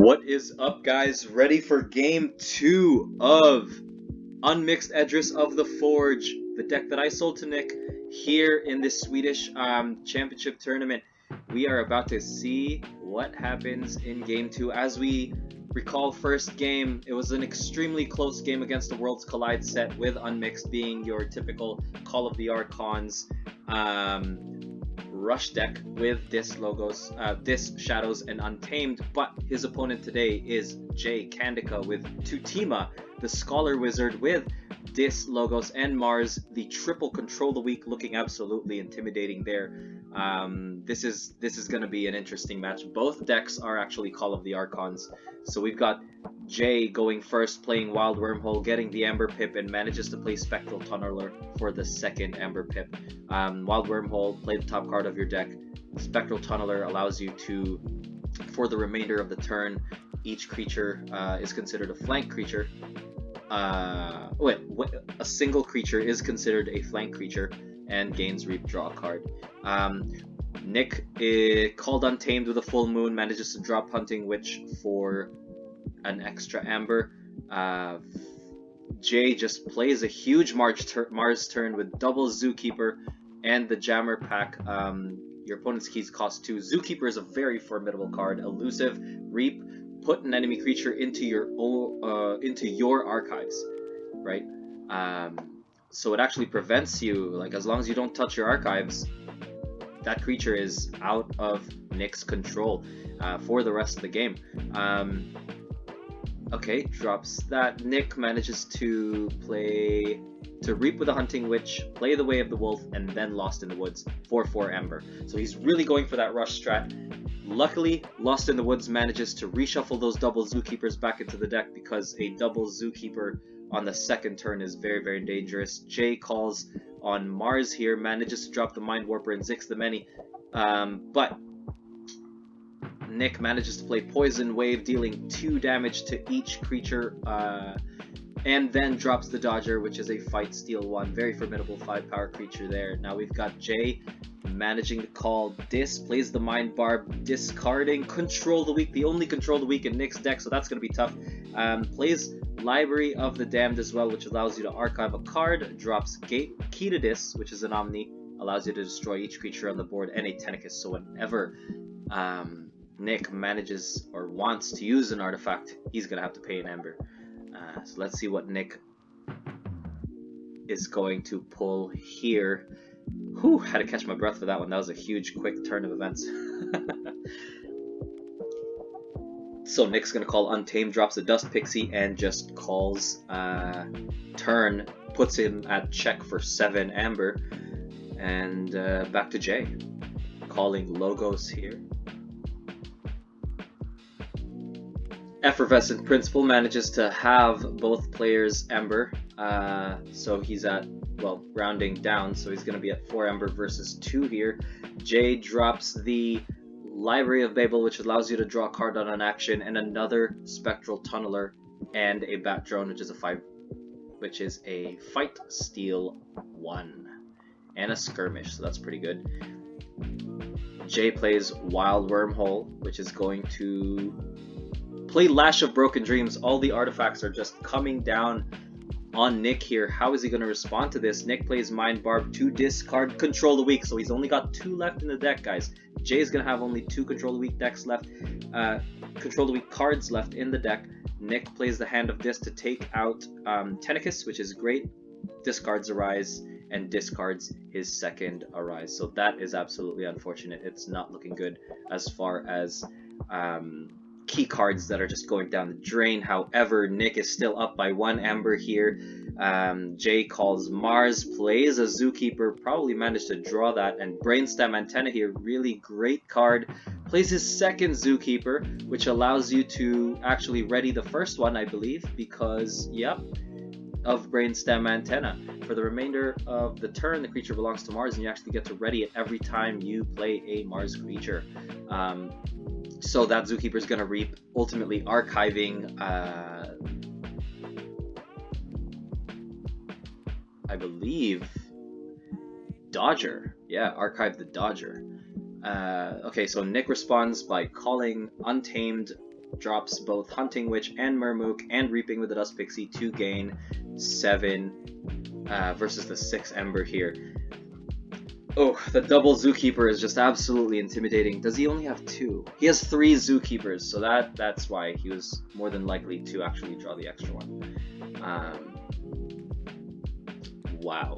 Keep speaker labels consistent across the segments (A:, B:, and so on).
A: What is up, guys? Ready for game 2 of Unmixed Edris of the Forge, the deck that I sold to Nick here in this Swedish championship tournament. We are about to see what happens in game 2. As we recall, first game, it was an extremely close game against the Worlds Collide set, with Unmixed being your typical Call of the Archons rush deck with Dis logos, Dis Shadows and Untamed. But his opponent today is Jay Kandika with Tutima, the Scholar Wizard, with Dis logos and Mars, the triple Control the Weak, looking absolutely intimidating there. This is going to be an interesting match. Both decks are actually Call of the Archons. So we've got Jay going first, playing Wild Wormhole, getting the Amber Pip, and manages to play Spectral Tunneler for the second Amber Pip. Wild Wormhole, play the top card of your deck. Spectral Tunneler allows you to, for the remainder of the turn, each creature is considered a flank creature. A single creature is considered a flank creature and gains Reap, draw a card. Nick called Untamed with a full moon, manages to drop Hunting Witch for an extra Amber. Jay just plays a huge Mars turn with double Zookeeper and the Jammer pack. Your opponent's keys cost 2. Zookeeper is a very formidable card. Elusive, Reap, put an enemy creature into your archives, right? So it actually prevents you, like, as long as you don't touch your archives, that creature is out of Nick's control for the rest of the game. Okay, drops that. Nick manages to Reap with a Hunting Witch, play the Way of the Wolf, and then Lost in the Woods for 4 Amber. So he's really going for that rush strat. Luckily, Lost in the Woods manages to reshuffle those double Zookeepers back into the deck, because a double Zookeeper on the second turn is very, very dangerous. Jay calls on Mars here, manages to drop the Mind Warper and Zix the Many, but Nick manages to play Poison Wave, dealing 2 damage to each creature, and then drops the Dodger, which is a Fight Steal 1, very formidable 5-power creature there. Now we've got Jay managing to call Dis, plays the Mind Barb, discarding Control the Weak, the only Control the Weak in Nick's deck, so that's going to be tough. Plays Library of the Damned as well, which allows you to archive a card, drops Key to Dis, which is an Omni, allows you to destroy each creature on the board, and a Tentacus. So whenever Nick manages or wants to use an artifact, he's going to have to pay an Amber. So let's see what Nick is going to pull here. Whew, had to catch my breath for that one. That was a huge, quick turn of events. So Nick's going to call Untamed, drops a Dust Pixie, and just calls turn, puts him at check for 7 Amber. And back to Jay, calling Logos here. Effervescent Principle manages to have both players Ember, so he's at, well, rounding down, so he's going to be at 4 Ember versus 2 here. Jay drops the Library of Babel, which allows you to draw a card on an action, and another Spectral Tunneler, and a Bat Drone, which is a Fight Steal 1, and a Skirmish, so that's pretty good. Jay plays Wild Wormhole, which is going to play Lash of Broken Dreams. All the artifacts are just coming down on Nick here. How is he going to respond to this? Nick plays Mind Barb to discard Control the Weak, so he's only got 2 left in the deck, guys. Jay's going to have only 2 Control the Weak decks left, Control the Weak cards left in the deck. Nick plays the Hand of Dis to take out Tentacus, which is great, discards Arise, and discards his second Arise. So that is absolutely unfortunate. It's not looking good as far as key cards that are just going down the drain. However, Nick is still up by 1 Amber here. Jay calls Mars, plays a Zookeeper, probably managed to draw that, and Brainstem Antenna here, really great card. Plays his second Zookeeper, which allows you to actually ready the first one, I believe, because, yep, of Brainstem Antenna. For the remainder of the turn, the creature belongs to Mars, and you actually get to ready it every time you play a Mars creature. So that Zookeeper is going to reap, ultimately archiving, I believe, Dodger. Yeah, archive the Dodger. Okay, so Nick responds by calling Untamed drops both Hunting Witch and Murmook and Reaping with the Dust Pixie to gain 7 versus the 6 Ember here. Oh, the double Zookeeper is just absolutely intimidating. Does he only have 2? He has 3 Zookeepers, so that's why he was more than likely to actually draw the extra one. Wow.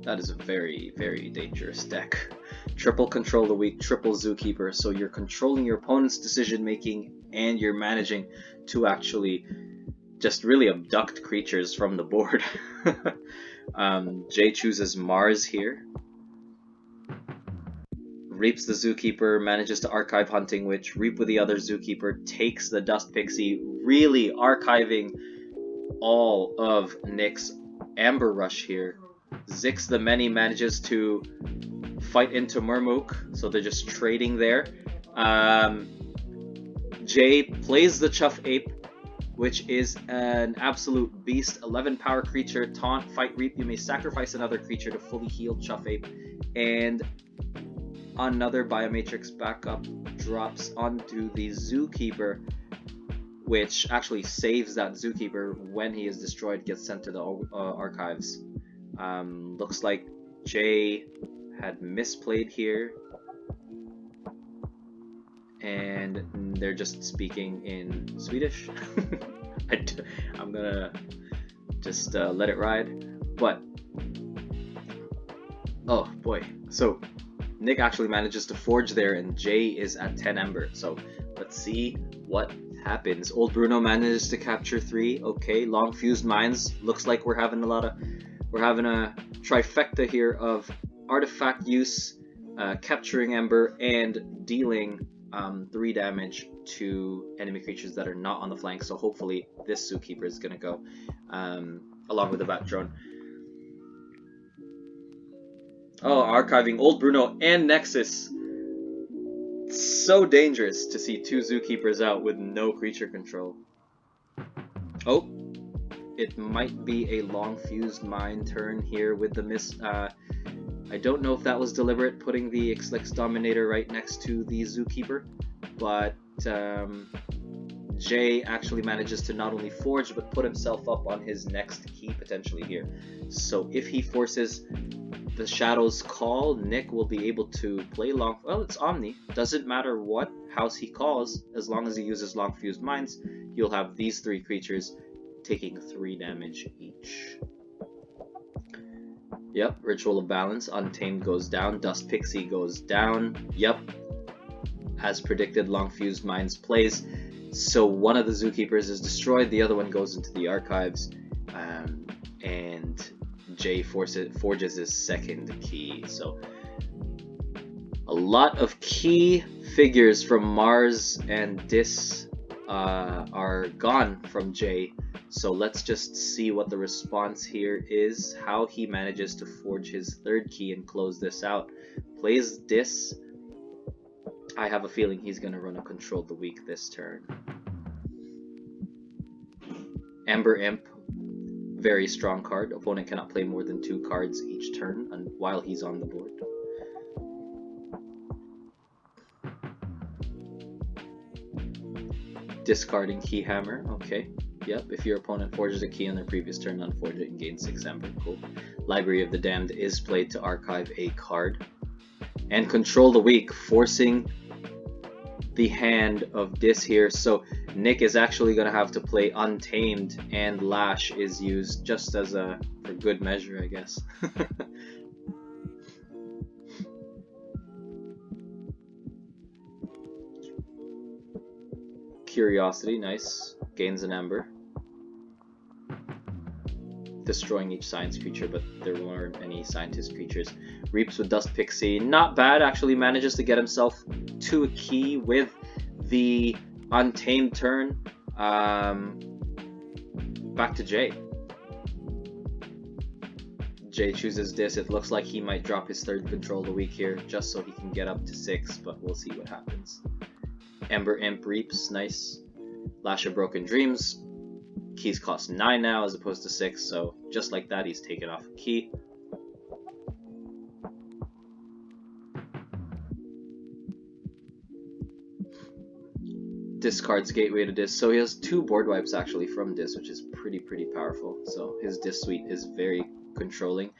A: That is a very, very dangerous deck. Triple Control the Weak, triple Zookeeper, so you're controlling your opponent's decision making and you're managing to actually just really abduct creatures from the board. Jay chooses Mars here. Reaps the Zookeeper, manages to archive Hunting Witch, Reap with the other Zookeeper, takes the Dust Pixie, really archiving all of Nick's Amber Rush here. Zix the Many manages to fight into Murmook, so they're just trading there. Jay plays the Chuff Ape, which is an absolute beast. 11 power creature, taunt, fight, reap. You may sacrifice another creature to fully heal Chuff Ape. And another Biomatrix backup drops onto the Zookeeper, which actually saves that Zookeeper when he is destroyed, gets sent to the archives. Looks like Jay had misplayed here, and they're just speaking in Swedish. I'm gonna just let it ride, but oh boy. So Nick actually manages to forge there, and Jay is at 10 Ember, so let's see what happens. Old Bruno manages to capture 3. Okay, Long Fused Minds. Looks like we're having a trifecta here of artifact use, capturing Ember, and dealing 3 damage to enemy creatures that are not on the flank. So hopefully this Zookeeper is going to go along with the Bat Drone. Oh, archiving Old Bruno and Nexus. So dangerous to see 2 Zookeepers out with no creature control. Oh, it might be a Long Fused Mind turn here with the miss. I don't know if that was deliberate, putting the Ixlix Dominator right next to the Zookeeper, but Jay actually manages to not only forge but put himself up on his next key potentially here. So if he forces the Shadow's Call, Nick will be able to play well, it's Omni. Doesn't matter what house he calls, as long as he uses Long Fused Minds, you'll have these 3 creatures taking 3 damage each. Yep, Ritual of Balance, Untamed goes down, Dust Pixie goes down. Yep, as predicted, Long Fused Minds plays. So one of the Zookeepers is destroyed, the other one goes into the archives, and Jay forges his second key. So a lot of key figures from Mars and Dis are gone from Jay. So let's just see what the response here is, how he manages to forge his 3rd key and close this out. Plays Dis. I have a feeling he's going to run a Control the Weak this turn. Ember Imp, very strong card. Opponent cannot play more than 2 cards each turn while he's on the board. Discarding Keyhammer, okay. Yep, if your opponent forges a key on their previous turn, unforge it and gain 6 Ember. Cool. Library of the Damned is played to archive a card. And Control the Weak, forcing the hand of Dis here. So Nick is actually going to have to play Untamed, and Lash is used just as for good measure, I guess. Curiosity, nice. Gains an Ember. Destroying each science creature, but there weren't any scientist creatures. Reaps with Dust Pixie, not bad, actually manages to get himself to a key with the Untamed turn. Back to Jay. Jay chooses this. It looks like he might drop his 3rd Control of the Week here, just so he can get up to 6, but we'll see what happens. Ember Imp Reaps, nice. Lash of Broken Dreams. Keys cost 9 now as opposed to 6, so just like that, he's taken off a key. discards Gateway to Dis. So he has 2 board wipes actually from Dis, which is pretty powerful. So his Dis suite is very controlling.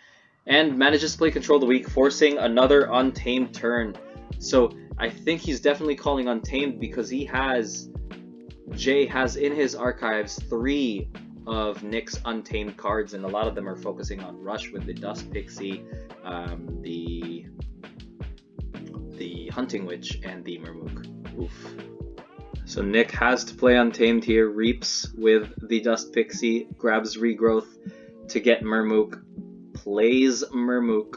A: And manages to play Control of the Weak, forcing another Untamed turn. So I think he's definitely calling Untamed because Jay has in his archives 3 of Nick's Untamed cards, and a lot of them are focusing on Rush with the Dust Pixie, the Hunting Witch, and the Mermook. Oof. So Nick has to play Untamed here, reaps with the Dust Pixie, grabs Regrowth to get Mermook, plays Mermook,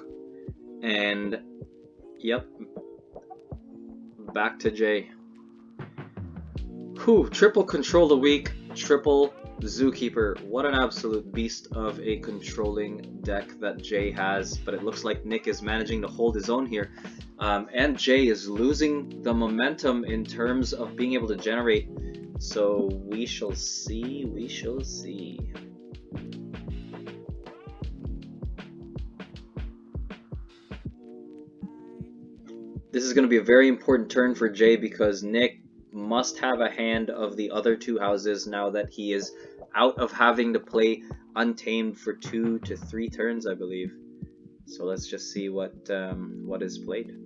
A: and yep, back to Jay. Whew, triple Control the Weak, triple Zookeeper. What an absolute beast of a controlling deck that Jay has, but it looks like Nick is managing to hold his own here. And Jay is losing the momentum in terms of being able to generate. So we shall see, we shall see. This is going to be a very important turn for Jay because Nick must have a hand of the other 2 houses now that he is out of having to play Untamed for 2 to 3 turns, I believe. So let's just see what is played.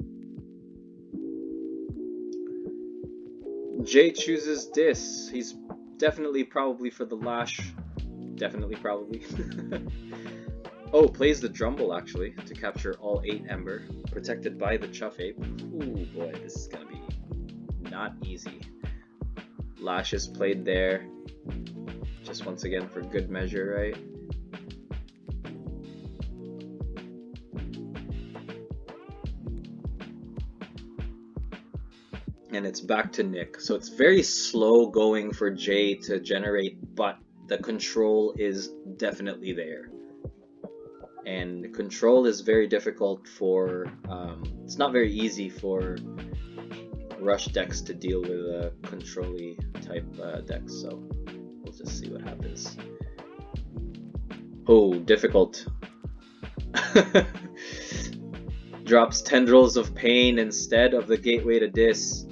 A: Jay chooses Dis. He's definitely probably for the Lash. Definitely probably. Oh, plays the Drumble actually to capture all 8 Ember, protected by the Chuff Ape. Ooh boy, this is gonna be not easy. Lash is played there, just once again for good measure, right? And it's back to Nick. So it's very slow going for Jay to generate, but the control is definitely there. And control is very difficult for, it's not very easy for Rush decks to deal with a control-y type decks, so we'll just see what happens. Oh, difficult. Drops Tendrils of Pain instead of the Gateway to Dis.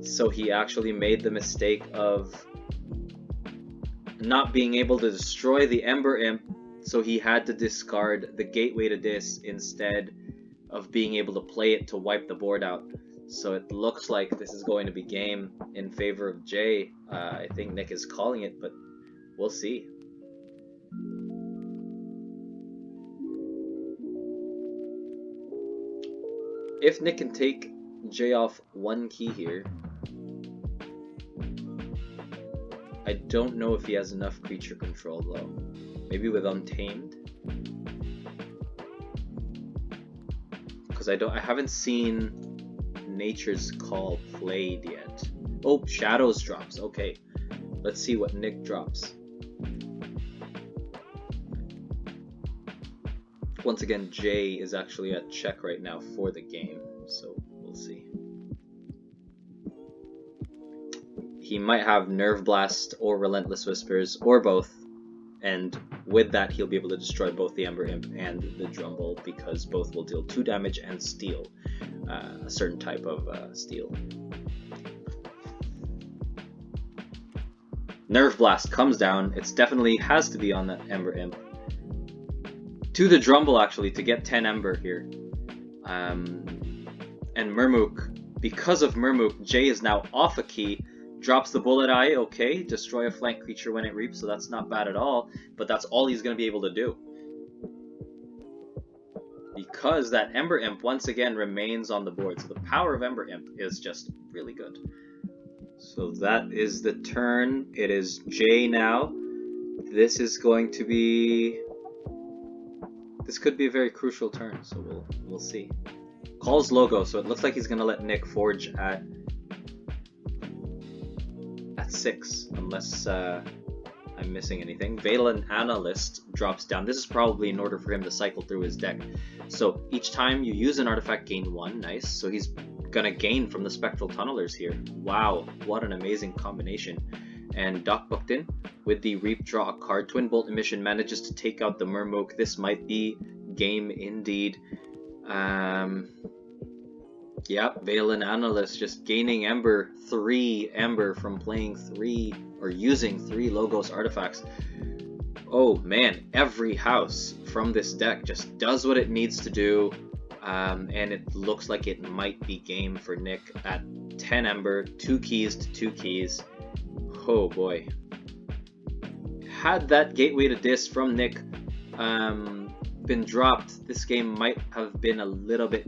A: So he actually made the mistake of not being able to destroy the Ember Imp, so he had to discard the Gateway to Dis instead of being able to play it to wipe the board out. So it looks like this is going to be game in favor of Jay. I think Nick is calling it, but we'll see. If Nick can take Jay off 1 key here, I don't know if he has enough creature control though. Maybe with Untamed? Because I haven't seen Nature's Call played yet. Oh, Shadows drops. Okay, let's see what Nick drops. Once again, Jay is actually at check right now for the game, so we'll see. He might have Nerve Blast or Relentless Whispers or both, and with that he'll be able to destroy both the Ember Imp and the Drumble because both will deal 2 damage and steal a certain type of steal. Nerve Blast comes down. It's definitely has to be on that Ember Imp. To the Drumble actually to get 10 Ember here. And Mermook, because of Mermook, Jay is now off a key. Drops the Bullet Eye, okay, destroy a flank creature when it reaps, so that's not bad at all, but that's all he's going to be able to do. Because that Ember Imp once again remains on the board, so the power of Ember Imp is just really good. So that is the turn. It is Jay now. This is going to be... This could be a very crucial turn, so we'll see. Calls Logo, so it looks like he's going to let Nick forge at 6, unless I'm missing anything. Valen Analyst drops down. This is probably in order for him to cycle through his deck. So each time you use an artifact, gain 1. Nice. So he's gonna gain from the Spectral Tunnelers here. Wow, what an amazing combination. And Doc Buckton, with the Reap, draw a card. Twin Bolt Emission manages to take out the Mermook. This might be game indeed. Yep, Valen Analyst just gaining Ember, 3 Ember from playing 3 or using 3 Logos artifacts. Oh man, every house from this deck just does what it needs to do, and it looks like it might be game for Nick at 10 Ember, 2 keys to 2 keys. Oh boy. Had that Gateway to Dis from Nick been dropped, this game might have been a little bit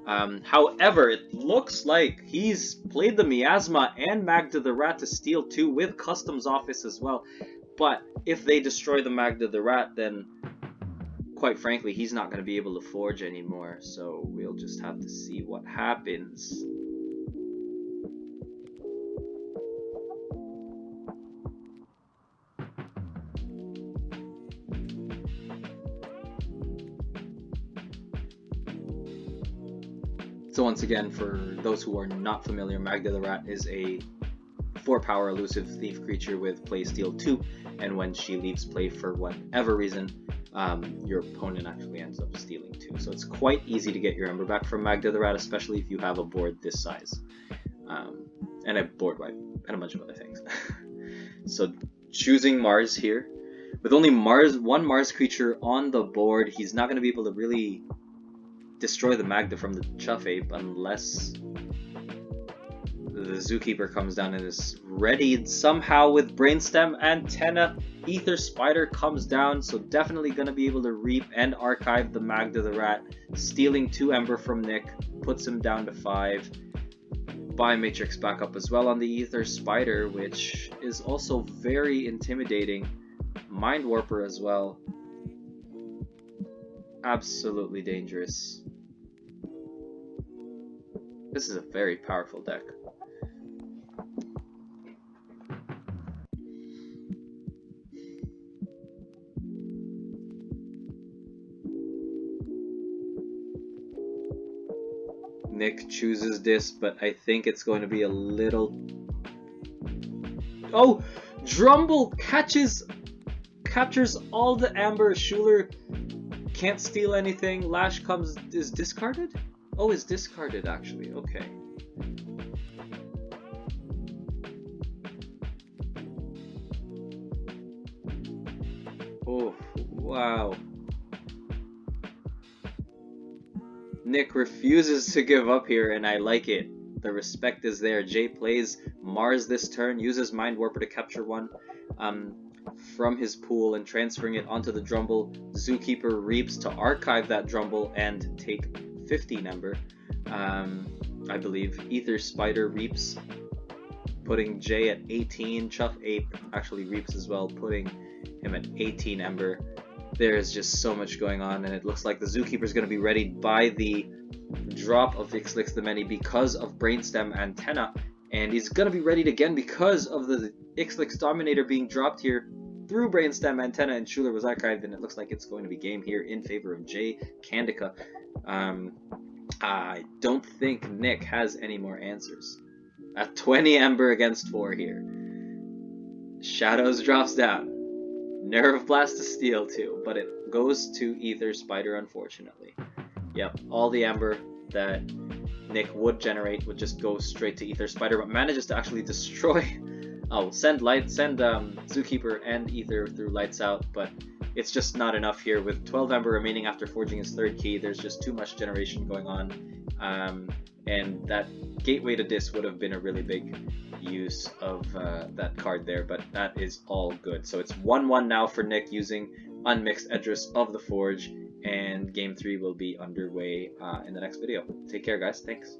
A: however, it looks like he's played the Miasma and Magda the Rat to steal 2 with Customs Office as well. But if they destroy the Magda the Rat, then quite frankly, he's not going to be able to forge anymore. So we'll just have to see what happens. So once again, for those who are not familiar, Magda the Rat is a 4-power elusive thief creature with play steal 2, and when she leaves play for whatever reason, your opponent actually ends up stealing 2. So it's quite easy to get your Ember back from Magda the Rat, especially if you have a board this size. And a board wipe, and a bunch of other things. So choosing Mars here. With only one Mars creature on the board, he's not going to be able to really destroy the Magda from the Chuff Ape unless the Zookeeper comes down and is readied somehow with Brainstem Antenna. Ether Spider comes down, so definitely going to be able to reap and archive the Magda the Rat, stealing 2 Ember from Nick, puts him down to 5. Biomatrix back up as well on the Ether Spider, which is also very intimidating. Mind Warper as well. Absolutely dangerous. This is a very powerful deck. Nick chooses this, but I think it's going to be a little... Oh! Drumble captures all the Amber. Schuler can't steal anything. Lash is discarded? Oh, is discarded actually. Okay. Oh, wow. Nick refuses to give up here, and I like it. The respect is there. Jay plays Mars this turn, uses Mind Warper to capture 1 from his pool and transferring it onto the Drumble. Zookeeper reaps to archive that Drumble and take 15 Ember. I believe Ether Spider reaps, putting Jay at 18. Chuff Ape actually reaps as well, putting him at 18 Ember. There's just so much going on, and it looks like the Zookeeper is going to be readied by the drop of Ixlix the Many because of Brainstem Antenna, and he's going to be readied again because of the Ixlix Dominator being dropped here through Brainstem Antenna, and Schuler was archived, and it looks like it's going to be game here in favor of Jay Candica. I don't think Nick has any more answers. At 20 Ember against 4 here. Shadows drops down. Nerve Blast to steal 2, but it goes to Ether Spider, unfortunately. Yep, all the Ember that Nick would generate would just go straight to Ether Spider, but manages to actually destroy... Oh, send Zookeeper and Ether through Lights Out, but it's just not enough here. With 12 Ember remaining after forging his 3rd key, there's just too much generation going on, and that Gateway to Dis would have been a really big use of that card there, but that is all good. So it's 1-1 now for Nick using Unmixed Edris of the Forge, and Game 3 will be underway in the next video. Take care, guys. Thanks.